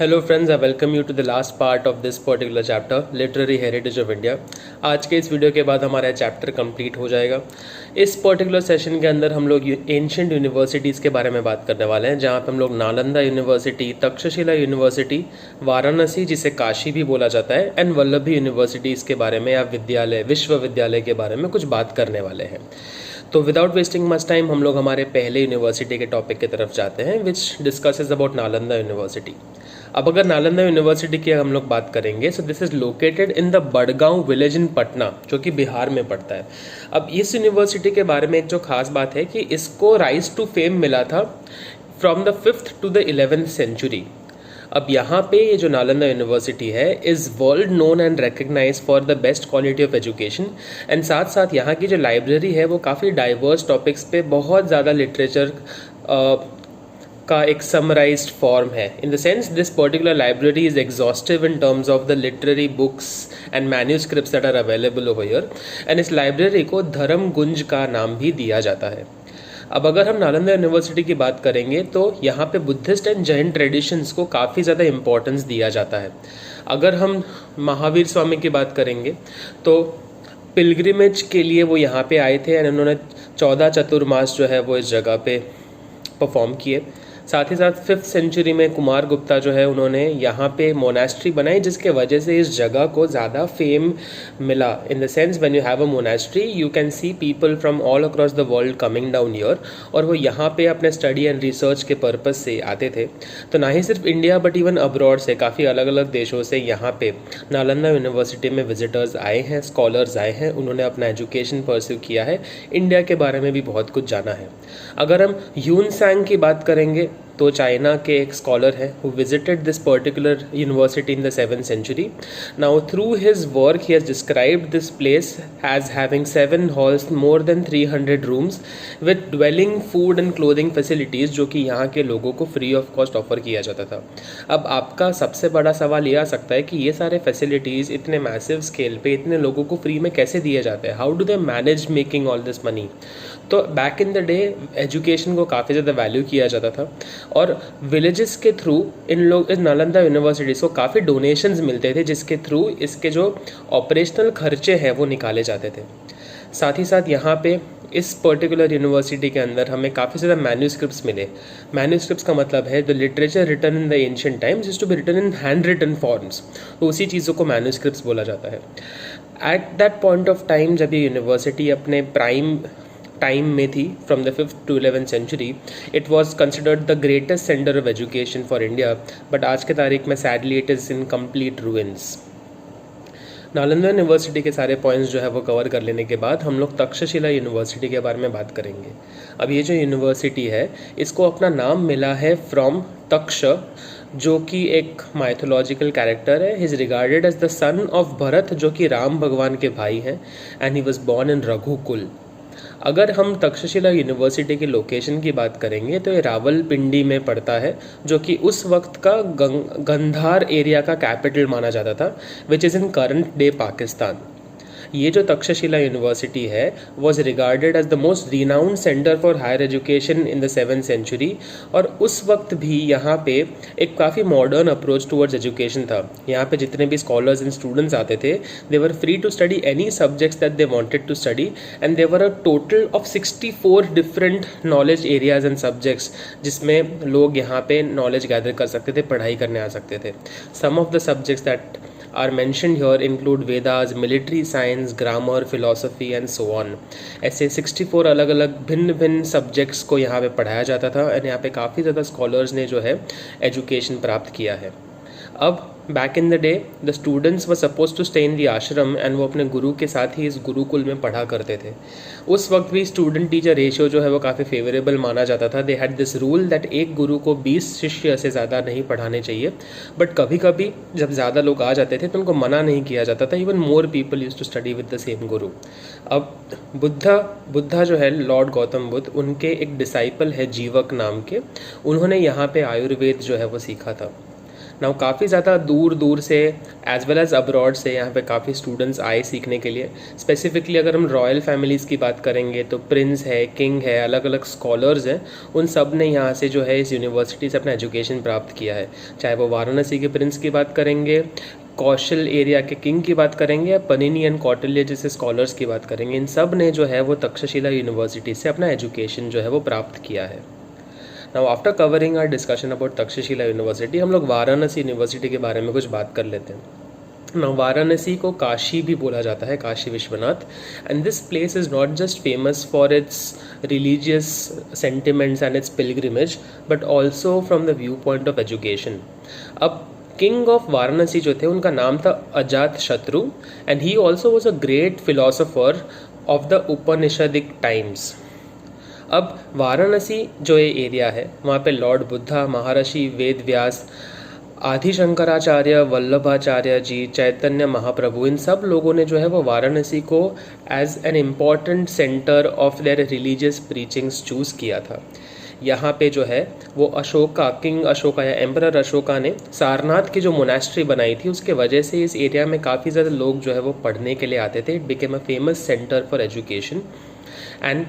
Hello friends, I welcome you to the last part of this particular chapter literary heritage of India. आज के इस video के बाद हमारा चैप्टर कंप्लीट हो जाएगा। इस पर्टिकुलर सेशन के अंदर हम लोग एंशिएंट यूनिवर्सिटीज़ के बारे में बात करने वाले हैं, जहाँ पे हम लोग नालंदा यूनिवर्सिटी, तक्षशिला यूनिवर्सिटी, वाराणसी जिसे काशी भी बोला जाता है, एंड वल्लभी यूनिवर्सिटीज़ के बारे में या विद्यालय विश्वविद्यालय के बारे में कुछ बात करने वाले हैं। तो विदाउट वेस्टिंग मच टाइम हम लोग हमारे पहले यूनिवर्सिटी के टॉपिक की तरफ जाते हैं, which discusses about Nalanda university. अब अगर नालंदा यूनिवर्सिटी की हम लोग बात करेंगे, so this is located in the Bargaon village in Patna, जो कि बिहार में पड़ता है। अब इस यूनिवर्सिटी के बारे में एक जो खास बात है कि इसको राइज टू फेम मिला था from the 5th to the 11th century. अब यहाँ पे ये जो नालंदा यूनिवर्सिटी है is world known and recognise for the best quality of education, and साथ साथ यहाँ की जो लाइब्रेरी है वो काफ़ी डाइवर्स टॉपिक्स पे बहुत ज़्यादा लिटरेचर का एक समराइज्ड फॉर्म है। In the sense this particular library is exhaustive in terms of the literary books and manuscripts that are available over here, and इस लाइब्रेरी को धर्म गुंज का नाम भी दिया जाता है। अब अगर हम नालंदा यूनिवर्सिटी की बात करेंगे तो यहाँ पे बुद्धिस्ट एंड जैन ट्रेडिशंस को काफ़ी ज़्यादा इम्पोर्टेंस दिया जाता है। अगर हम महावीर स्वामी की बात करेंगे तो पिलग्रिमेज के लिए वो यहाँ पे आए थे, एंड उन्होंने 14 चतुर्मास जो है वो इस जगह पे परफॉर्म किए। साथ ही साथ 5th सेंचुरी में कुमार गुप्ता जो है उन्होंने यहाँ पे मोनेस्ट्री बनाई, जिसके वजह से इस जगह को ज़्यादा फेम मिला। इन the sense when you have a monastery you can see people from all across the world coming down here, और वो यहाँ पे अपने स्टडी एंड रिसर्च के पर्पज़ से आते थे। तो ना ही सिर्फ इंडिया बट इवन अब्रॉड से काफ़ी अलग अलग देशों से यहाँ पे नालंदा यूनिवर्सिटी में विजिटर्स आए हैं, स्कॉलर्स आए हैं, उन्होंने अपना एजुकेशन परस्यू किया है, इंडिया के बारे में भी बहुत कुछ जाना है। अगर हम ह्यून सांग की बात करेंगे तो चाइना के एक स्कॉलर है who visited this particular university in the 7th century. Now through his work he has described this place as having 7 halls, more than 300 rooms with dwelling, food and clothing facilities, जो कि यहाँ के लोगों को free of cost offer किया जाता था। अब आपका सबसे बड़ा सवाल ये आ सकता है कि ये सारे फैसिलिटीज़ इतने मैसिव स्केल पे इतने लोगों को फ्री में कैसे दिए जाते हैं, how do they manage making all this money. तो back in the day education को काफ़ी ज़्यादा वैल्यू किया जाता था, और विलेजेस के थ्रू इस नालंदा यूनिवर्सिटीज़ को काफ़ी डोनेशंस मिलते थे, जिसके थ्रू इसके जो ऑपरेशनल खर्चे हैं वो निकाले जाते थे। साथ ही साथ यहाँ पे इस पर्टिकुलर यूनिवर्सिटी के अंदर हमें काफ़ी ज़्यादा मैन्यूस्क्रिप्ट्स मिले। मैन्यूस्क्रिप्ट्स का मतलब है the literature written in the ancient times is to be written in hand written forms, तो उसी चीज़ों को मैन्यूस्क्रिप्ट्स बोला जाता है। At that point of time जब ये यूनिवर्सिटी अपने प्राइम टाइम में थी, from the 5th to 11th century, it was considered the greatest centre of education for India, but आज के तारीख में sadly it is in complete ruins. Nalanda university के सारे पॉइंट्स जो है वो कवर कर लेने के बाद हम लोग तक्षशिला यूनिवर्सिटी के बारे में बात करेंगे। अब ये जो यूनिवर्सिटी है इसको अपना नाम मिला है फ्रॉम तक्ष, जो कि एक माइथोलॉजिकल कैरेक्टर है। He is regarded as the son of Bharat, जो कि राम भगवान के भाई हैं, and he was born in Raghukul. अगर हम तक्षशिला यूनिवर्सिटी की लोकेशन की बात करेंगे तो ये रावलपिंडी में पड़ता है, जो कि उस वक्त का गंधार एरिया का कैपिटल माना जाता था, which is in current day Pakistan. ये जो तक्षशिला यूनिवर्सिटी है was regarded as the most renowned centre for higher education in the 7th century, और उस वक्त भी यहाँ पे एक काफ़ी मॉडर्न अप्रोच टूवर्ड्स एजुकेशन था। यहाँ पे जितने भी स्कॉलर्स एंड स्टूडेंट्स आते थे they were free to study any subjects that they wanted to study, and they were a total of 64 different knowledge areas and subjects, जिसमें लोग यहाँ पे नॉलेज गैदर कर सकते थे, पढ़ाई करने आ सकते थे। Some of the subjects that are mentioned here include Vedas, military science, grammar, philosophy and so on। ऐसे 64 अलग अलग भिन्न भिन्न सब्जेक्ट्स को यहाँ पे पढ़ाया जाता था, और यहाँ पे काफ़ी ज़्यादा स्कॉलर्स ने जो है एजुकेशन प्राप्त किया है। अब back in the day the students were suppose to stay in the ashram, and वो अपने गुरु के साथ ही इस गुरुकुल में पढ़ा करते थे। उस वक्त भी स्टूडेंट टीचर रेशियो जो है वो काफ़ी फेवरेबल माना जाता था। They had this rule that एक गुरु को 20 शिष्य से ज़्यादा नहीं पढ़ाने चाहिए, बट कभी कभी जब ज़्यादा लोग आ जाते थे तो उनको मना नहीं किया जाता था। Even more people use to study with the same guru. अब बुद्धा जो है लॉर्ड गौतम बुद्ध, उनके एक डिसाइपल है जीवक नाम के, उन्होंने यहाँ पे आयुर्वेद जो है वो सीखा था। नाउ काफ़ी ज़्यादा दूर दूर से एज वेल एज़ अब्रॉड से यहाँ पे काफ़ी स्टूडेंट्स आए सीखने के लिए। स्पेसिफिकली अगर हम रॉयल फैमिलीज़ की बात करेंगे तो प्रिंस है, किंग है, अलग अलग स्कॉलर्स हैं, उन सब ने यहाँ से जो है इस यूनिवर्सिटी से अपना एजुकेशन प्राप्त किया है। चाहे वो वाराणसी के प्रिंस की बात करेंगे, कौशल एरिया के किंग की बात करेंगे, या पनिनी एंड कौटिल्य जैसे स्कॉलर्स की बात करेंगे, इन सब ने जो है वो तक्षशिला यूनिवर्सिटी से अपना एजुकेशन जो है वो प्राप्त किया है। Now after covering our discussion about Takshashila university, हम लोग वाराणसी यूनिवर्सिटी के बारे में कुछ बात कर लेते हैं। नाउ वाराणसी को काशी भी बोला जाता है, Kashi Vishwanath, and this place is not just famous for its religious sentiments and it's pilgrimage but also from the view point of education. अब किंग ऑफ वाराणसी जो थे उनका नाम था अजात शत्रु, and he also was a great philosopher of the Upanishadic times. अब वाराणसी जो ये एरिया है वहाँ पे लॉर्ड बुद्धा, महर्षि वेद व्यास, आदि शंकराचार्य, वल्लभाचार्य जी, चैतन्य महाप्रभु, इन सब लोगों ने जो है वो वाराणसी को as an important centre of their religious preachings choose किया था। यहाँ पे जो है वो अशोका, किंग अशोका या एम्परर अशोका ने सारनाथ की जो मोनेस्ट्री बनाई थी उसके वजह से इस एरिया में काफ़ी ज़्यादा लोग जो है वो पढ़ने के लिए आते थे। It became a famous centre for education, and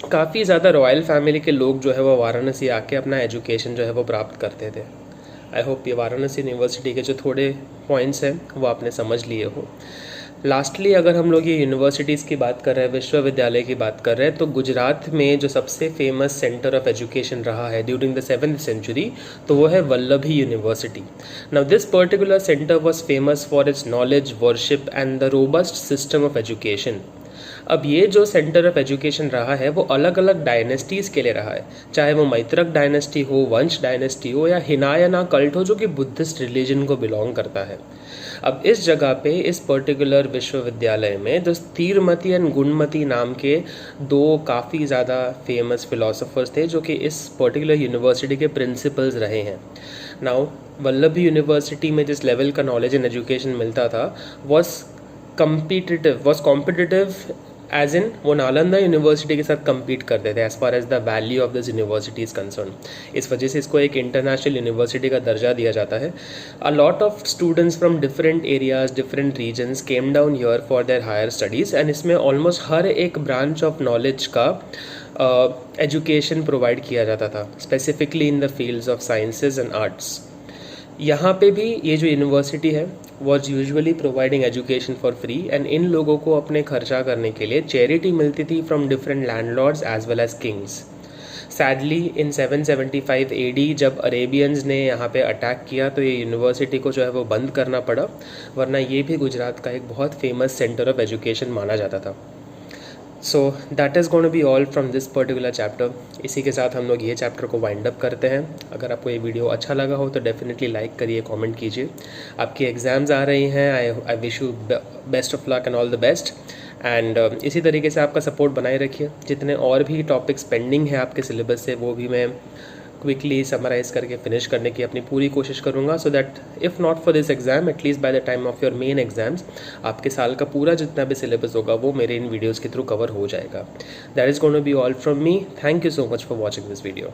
काफ़ी ज़्यादा रॉयल फैमिली के लोग जो है वो वाराणसी आके अपना एजुकेशन जो है वो प्राप्त करते थे। आई होप ये वाराणसी यूनिवर्सिटी के जो थोड़े पॉइंट्स हैं वो आपने समझ लिए हो। लास्टली अगर हम लोग ये यूनिवर्सिटीज़ की बात कर रहे हैं, विश्वविद्यालय की बात कर रहे हैं, तो गुजरात में जो सबसे फेमस सेंटर ऑफ एजुकेशन रहा है ड्यूरिंग द 7th सेंचुरी, तो वो है Vallabhi university. Now this particular centre was famous for its knowledge, worship and the robust system of education. अब ये जो सेंटर ऑफ एजुकेशन रहा है वो अलग अलग डायनेस्टीज़ के लिए रहा है, चाहे वो मैत्रक डायनेस्टी हो, वंश डायनेस्टी हो, या हिनायना कल्ट हो जो कि बुद्धिस्ट रिलीजन को बिलोंग करता है। अब इस जगह पे इस पर्टिकुलर विश्वविद्यालय में जो स्थिरमती एंड गुणमती नाम के दो काफ़ी ज़्यादा फेमस फिलोसोफर्स थे जो कि इस पर्टिकुलर यूनिवर्सिटी के प्रिंसिपल्स रहे हैं। नाउ वल्लभी यूनिवर्सिटी में जिस लेवल का नॉलेज एंड एजुकेशन मिलता था वॉज कॉम्पिटिटिव एज इन वो नालंदा यूनिवर्सिटी के साथ कम्पीट करते थे as far as the value of this university is concern. इस वजह से इसको एक इंटरनेशनल यूनिवर्सिटी का दर्जा दिया जाता है। A lot of students from different areas, different regions came down here for their higher studies, and इसमें ऑलमोस्ट हर एक ब्रांच ऑफ नॉलेज का एजुकेशन प्रोवाइड किया जाता था, specifically in the fields of sciences and arts. यहाँ पे भी ये जो यूनिवर्सिटी है was usually providing education for free, and इन लोगों को अपने खर्चा करने के लिए चैरिटी मिलती थी from different landlords as well as kings. Sadly in 775 AD जब अरेबियंस ने यहाँ पे अटैक किया तो ये यूनिवर्सिटी को जो है वो बंद करना पड़ा, वरना ये भी गुजरात का एक बहुत फेमस सेंटर ऑफ एजुकेशन माना जाता था। So that is going to be all from this particular chapter. इसी के साथ हम लोग ये चैप्टर को वाइंड अप करते हैं। अगर आपको ये वीडियो अच्छा लगा हो तो डेफिनेटली लाइक करिए, कमेंट कीजिए। आपकी एग्ज़ाम्स आ रही हैं, I wish you best of luck and all the best, and इसी तरीके से आपका सपोर्ट बनाए रखिए। जितने और भी टॉपिक्स पेंडिंग हैं आपके सिलेबस से वो भी मैं क्विकली समराइज़ करके फिनिश करने की अपनी पूरी कोशिश करूँगा, so that if not for this exam at least by the time of your main exams आपके साल का पूरा जितना भी सिलेबस होगा वो मेरे इन वीडियोज़ के थ्रू कवर हो जाएगा। That is going to be all from me. Thank you so much for watching this video.